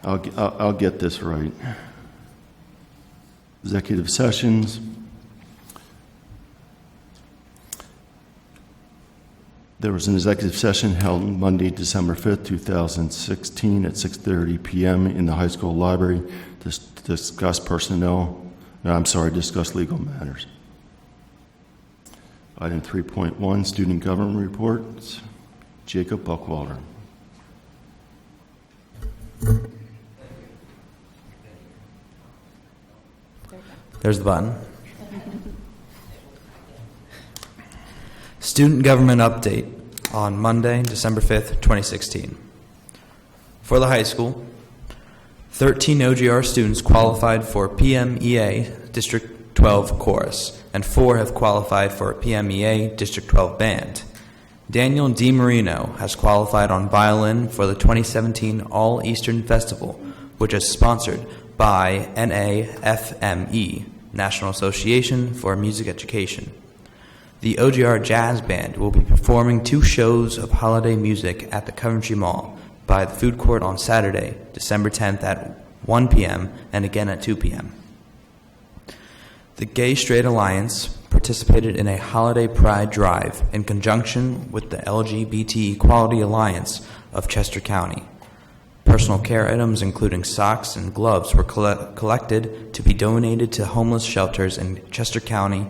I'll get this right. Executive sessions. There was an executive session held Monday, December 5th, 2016 at 6:30 p.m. in the high school library to discuss discuss legal matters. Item 3.1, student government reports. Jacob Buckwalter. There's the button. Student government update on Monday, December 5th, 2016. For the high school, 13 OGR students qualified for PMEA District 12 Chorus, and 4 have qualified for PMEA District 12 Band. Daniel DiMarino has qualified on violin for the 2017 All Eastern Festival, which is sponsored by NAFME, National Association for Music Education. The OGR Jazz Band will be performing 2 shows of holiday music at the Coventry Mall by the food court on Saturday, December 10th at 1 p.m. and again at 2 p.m. The Gay Straight Alliance participated in a holiday pride drive in conjunction with the LGBT Equality Alliance of Chester County. Personal care items, including socks and gloves, were collected to be donated to homeless shelters in Chester County.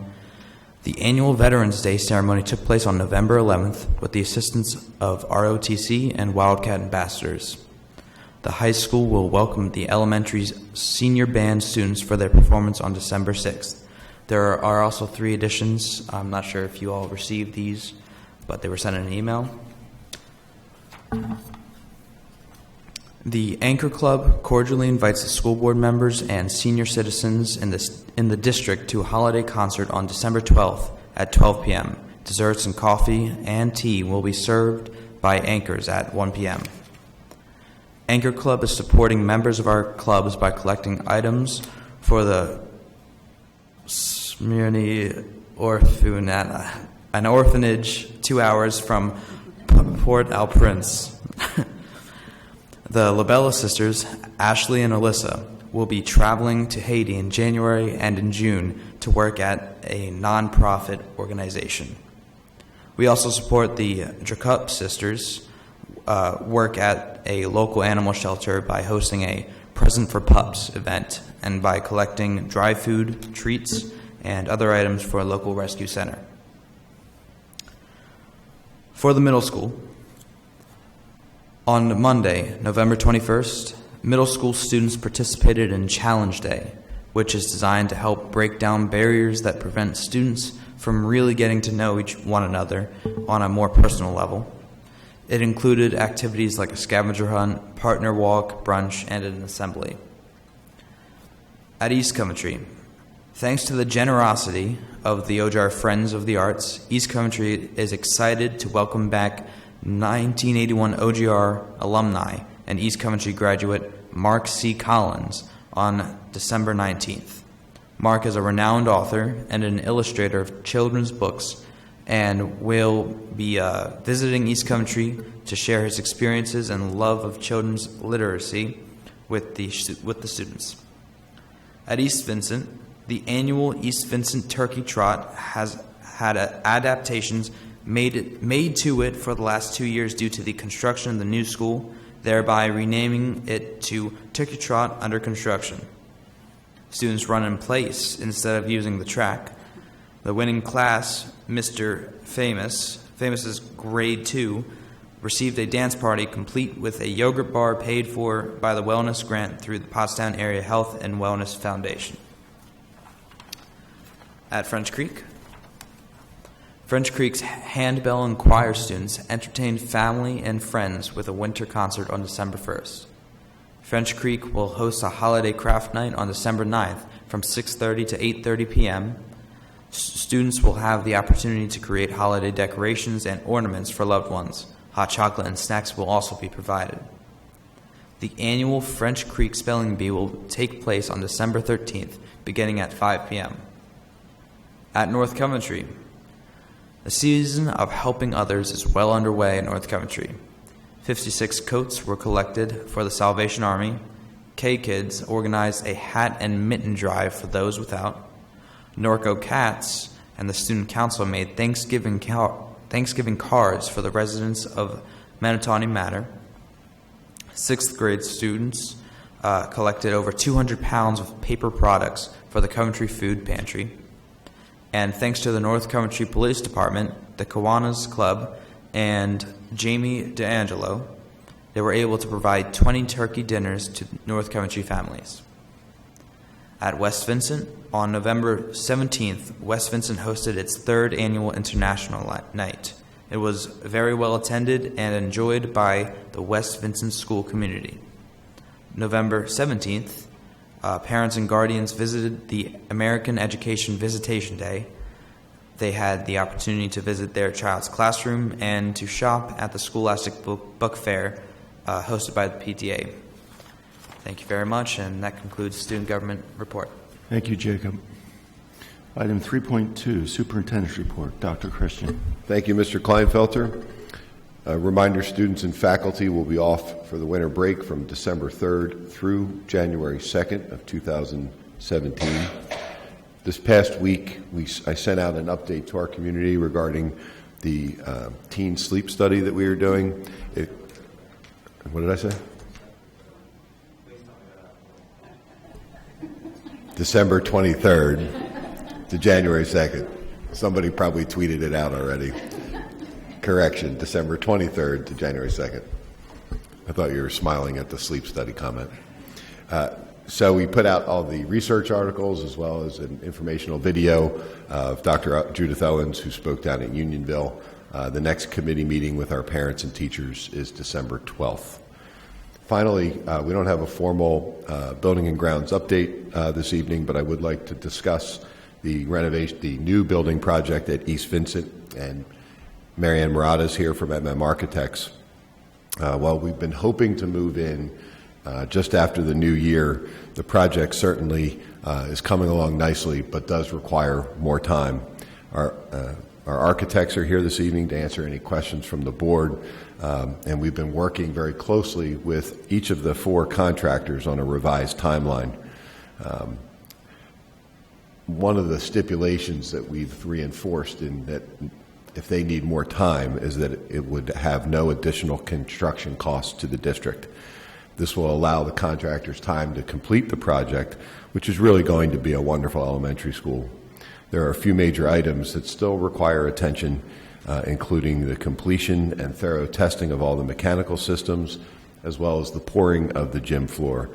The annual Veterans Day ceremony took place on November 11th with the assistance of ROTC and Wildcat ambassadors. The high school will welcome the elementary's senior band students for their performance on December 6th. There are also 3 additions. I'm not sure if you all received these, but they were sent in an email. The Anchor Club cordially invites the school board members and senior citizens in the district to a holiday concert on December 12th at 12 p.m. Desserts and coffee and tea will be served by Anchors at 1 p.m. Anchor Club is supporting members of our clubs by collecting items for the Smyrna Orphanage, an orphanage 2 hours from Port-au-Prince. The Labella sisters, Ashley and Alyssa, will be traveling to Haiti in January and in June to work at a non-profit organization. We also support the Dracup sisters' work at a local animal shelter by hosting a Present for Pups event and by collecting dry food, treats, and other items for a local rescue center. For the middle school, on Monday, November 21st, middle school students participated in Challenge Day, which is designed to help break down barriers that prevent students from really getting to know one another on a more personal level. It included activities like a scavenger hunt, partner walk, brunch, and an assembly. At East Coventry, thanks to the generosity of the OGR Friends of the Arts, East Coventry is excited to welcome back 1981 OGR alumni and East Coventry graduate Mark C. Collins on December 19th. Mark is a renowned author and an illustrator of children's books and will be visiting East Coventry to share his experiences and love of children's literacy with the students. At East Vincent, the annual East Vincent Turkey Trot has had adaptations made to it for the last 2 years due to the construction of the new school, thereby renaming it to Turkey Trot Under Construction. Students run in place instead of using the track. The winning class, Mr. Famous's grade 2, received a dance party complete with a yogurt bar paid for by the wellness grant through the Pottstown Area Health and Wellness Foundation. At French Creek's handbell and choir students entertained family and friends with a winter concert on December 1st. French Creek will host a holiday craft night on December 9th from 6:30 to 8:30 p.m. Students will have the opportunity to create holiday decorations and ornaments for loved ones. Hot chocolate and snacks will also be provided. The annual French Creek Spelling Bee will take place on December 13th, beginning at 5 p.m. At North Coventry, the season of helping others is well underway at North Coventry. 56 coats were collected for the Salvation Army, K-Kids organized a hat and mitten drive for those without. Norco Cats and the Student Council made Thanksgiving cards for the residents of Manatawny Manor. 6th grade students collected over 200 pounds of paper products for the Coventry Food Pantry. And thanks to the North Coventry Police Department, the Kiwanis Club, and Jamie DeAngelo, they were able to provide 20 turkey dinners to North Coventry families. At West Vincent, on November 17th, West Vincent hosted its 3rd annual International Night. It was very well attended and enjoyed by the West Vincent school community. November 17th, parents and guardians visited the American Education Visitation Day. They had the opportunity to visit their child's classroom and to shop at the Scholastic Book Fair hosted by the PTA. Thank you very much, and that concludes the Student Government Report. Thank you, Jacob. Item 3.2, Superintendent's Report. Dr. Christian. Thank you, Mr. Kleinfelter. Reminder, students and faculty will be off for the winter break from December 3rd through January 2nd of 2017. This past week, I sent out an update to our community regarding the teen sleep study that we are doing. What did I say? December 23rd to January 2nd. Somebody probably tweeted it out already. Correction, December 23rd to January 2nd. I thought you were smiling at the sleep study comment. So we put out all the research articles as well as an informational video of Dr. Judith Owens, who spoke down at Unionville. The next committee meeting with our parents and teachers is December 12th. Finally, we don't have a formal building and grounds update this evening, but I would like to discuss the renovation, the new building project at East Vincent, and Marianne Murata is here from MM Architects. While we've been hoping to move in just after the new year, the project certainly is coming along nicely, but does require more time. Our architects are here this evening to answer any questions from the board, and we've been working very closely with each of the 4 contractors on a revised timeline. One of the stipulations that we've reinforced in that if they need more time is that it would have no additional construction costs to the district. This will allow the contractors time to complete the project, which is really going to be a wonderful elementary school. There are a few major items that still require attention, including the completion and thorough testing of all the mechanical systems, as well as the pouring of the gym floor.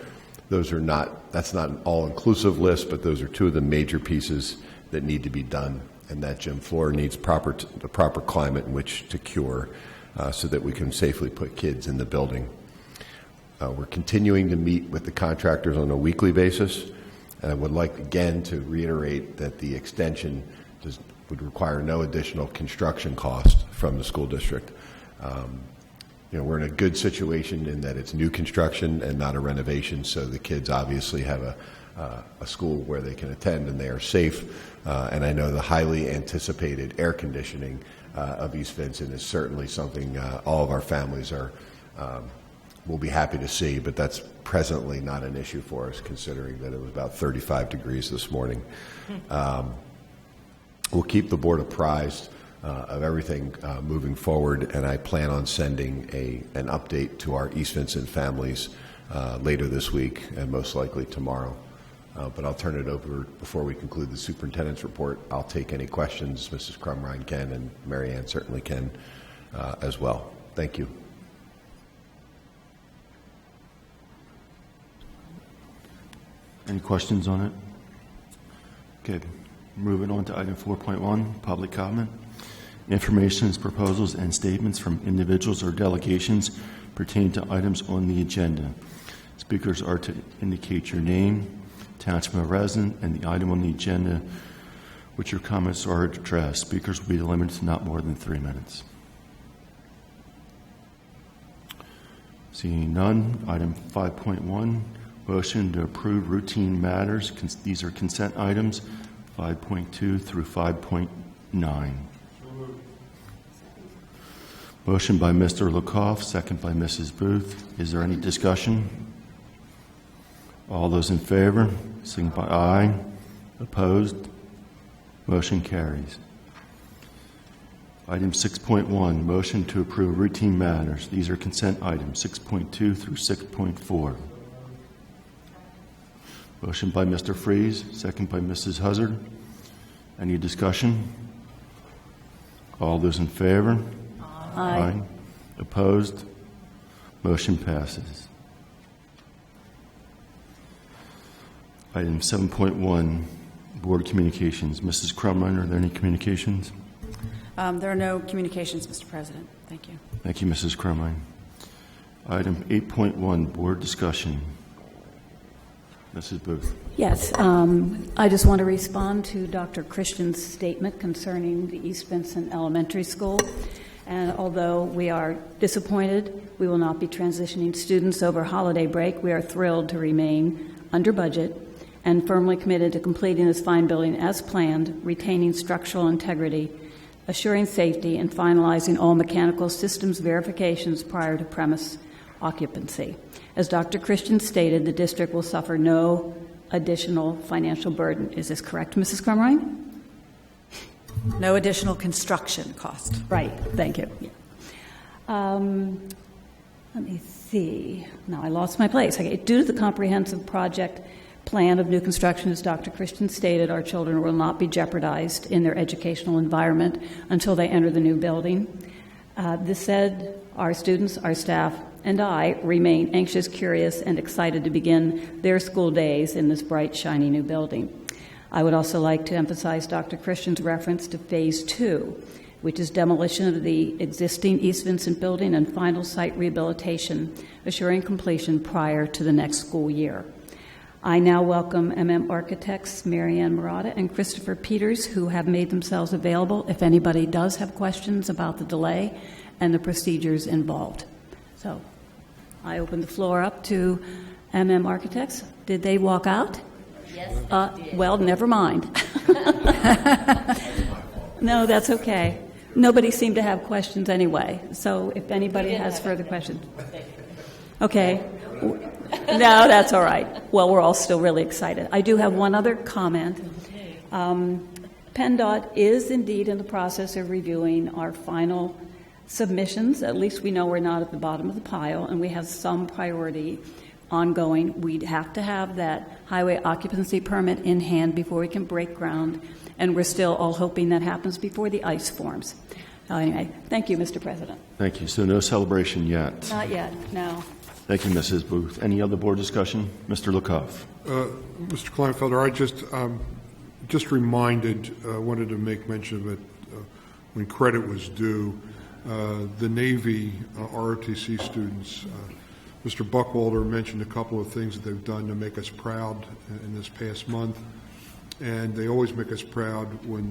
That's not an all-inclusive list, but those are 2 of the major pieces that need to be done. And that gym floor needs the proper climate in which to cure so that we can safely put kids in the building. We're continuing to meet with the contractors on a weekly basis. And I would like again to reiterate that the extension would require no additional construction cost from the school district. We're in a good situation in that it's new construction and not a renovation, so the kids obviously have a school where they can attend and they are safe. And I know the highly anticipated air conditioning of East Vincent is certainly something all of our families will be happy to see, but that's presently not an issue for us, considering that it was about 35 degrees this morning. We'll keep the board apprised of everything moving forward, and I plan on sending an update to our East Vincent families later this week and most likely tomorrow. But I'll turn it over before we conclude the superintendent's report. I'll take any questions Mrs. Crumrine can, and Mary Ann certainly can as well. Thank you. Any questions on it? Okay, moving on to item 4.1, public comment. Information, proposals, and statements from individuals or delegations pertaining to items on the agenda. Speakers are to indicate your name, township of resident, and the item on the agenda which your comments are addressed. Speakers will be limited to not more than 3 minutes. Seeing none, item 5.1, motion to approve routine matters. These are consent items 5.2 through 5.9. Motion by Mr. Lukoff, second by Mrs. Booth. Is there any discussion? All those in favor, signify by aye. Opposed? Motion carries. Item 6.1, motion to approve routine matters. These are consent items, 6.2 through 6.4. Motion by Mr. Freeze, second by Mrs. Huzzard. Any discussion? All those in favor? Aye. Opposed? Motion passes. Item 7.1, Board Communications. Mrs. Crumrine, are there any communications? There are no communications, Mr. President. Thank you. Thank you, Mrs. Crumrine. Item 8.1, Board Discussion. Mrs. Booth. Yes, I just want to respond to Dr. Christian's statement concerning the East Vincent Elementary School. And although we are disappointed we will not be transitioning students over holiday break, we are thrilled to remain under budget and firmly committed to completing this fine building as planned, retaining structural integrity, assuring safety, and finalizing all mechanical systems verifications prior to premise occupancy. As Dr. Christian stated, the district will suffer no additional financial burden. Is this correct, Mrs. Crumrine? No additional construction cost. Right, thank you. Yeah. Let me see. Now I lost my place. Okay. Due to the comprehensive project plan of new construction, as Dr. Christian stated, our children will not be jeopardized in their educational environment until they enter the new building. This said, our students, our staff, and I remain anxious, curious, and excited to begin their school days in this bright, shiny new building. I would also like to emphasize Dr. Christian's reference to Phase 2, which is demolition of the existing East Vincent building and final site rehabilitation, assuring completion prior to the next school year. I now welcome MM Architects Marianne Murata and Christopher Peters, who have made themselves available if anybody does have questions about the delay and the procedures involved. So I open the floor up to MM Architects. Did they walk out? Yes. Well, never mind. No, that's okay. Nobody seemed to have questions anyway. So if anybody has further questions. Okay. No, that's all right. Well, we're all still really excited. I do have one other comment. PennDOT is indeed in the process of reviewing our final submissions. At least we know we're not at the bottom of the pile, and we have some priority ongoing. We'd have to have that highway occupancy permit in hand before we can break ground, and we're still all hoping that happens before the ice forms. Anyway, thank you, Mr. President. Thank you. So no celebration yet. Not yet, no. Thank you, Mrs. Booth. Any other board discussion? Mr. Lukoff. Mr. Kleinfelder, I just reminded, wanted to make mention of it when credit was due. The Navy ROTC students, Mr. Buckwalter mentioned a couple of things that they've done to make us proud in this past month, and they always make us proud when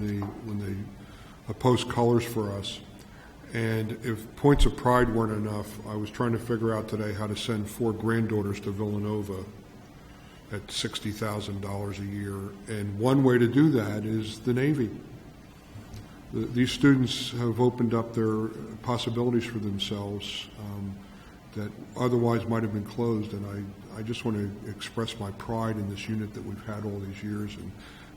they post colors for us. And if points of pride weren't enough, I was trying to figure out today how to send 4 granddaughters to Villanova at $60,000 a year. And one way to do that is the Navy. These students have opened up their possibilities for themselves that otherwise might have been closed. And I just want to express my pride in this unit that we've had all these years. And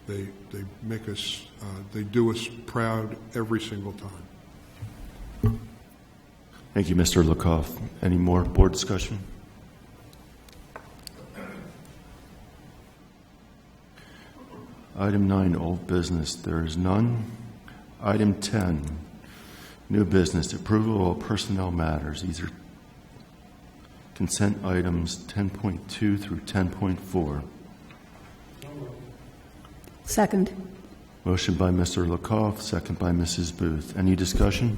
they make us, they do us proud every single time. Thank you, Mr. Lukoff. Any more board discussion? Item 9, old business. There is none. Item 10, new business, approval of personnel matters. These are consent items 10.2 through 10.4. Second. Motion by Mr. Lukoff, second by Mrs. Booth. Any discussion?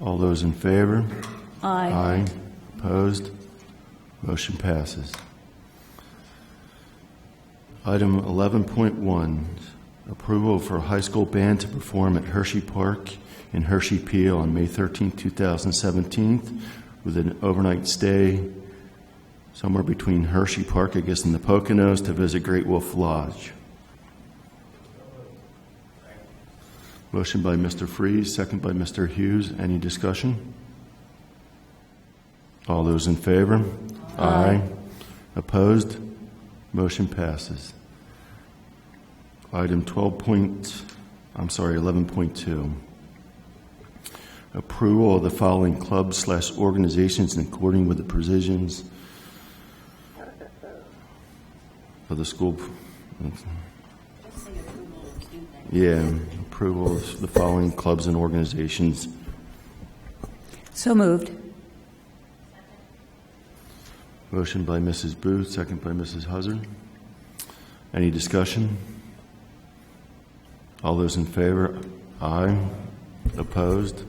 All those in favor? Aye. Aye. Opposed? Motion passes. Item 11.1, approval for a high school band to perform at Hershey Park in Hershey, PA on May 13, 2017, with an overnight stay somewhere between Hershey Park, I guess, and the Poconos to visit Great Wolf Lodge. Motion by Mr. Freeze, second by Mr. Hughes. Any discussion? All those in favor? Aye. Opposed? Motion passes. Item 11.2. Approval of the following clubs/organizations in accordance with the provisions of the school. Yeah, approval of the following clubs and organizations. So moved. Motion by Mrs. Booth, second by Mrs. Huzzard. Any discussion? All those in favor? Aye. Opposed?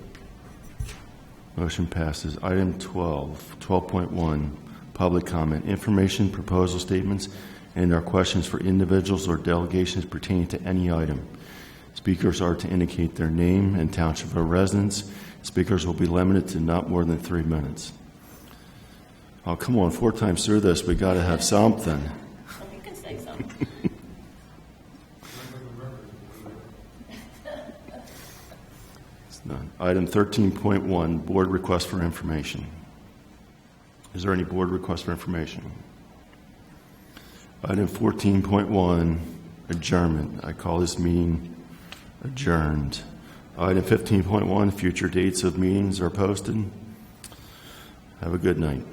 Motion passes. Item 12.1, public comment. Information, proposal statements, and/or questions for individuals or delegations pertaining to any item. Speakers are to indicate their name and township of residence. Speakers will be limited to not more than 3 minutes. Oh, come on, 4 times through this, we got to have something. You can say something. It's none. Item 13.1, board request for information. Is there any board request for information? Item 14.1, adjournment. I call this meeting adjourned. Item 15.1, future dates of meetings are posted. Have a good night.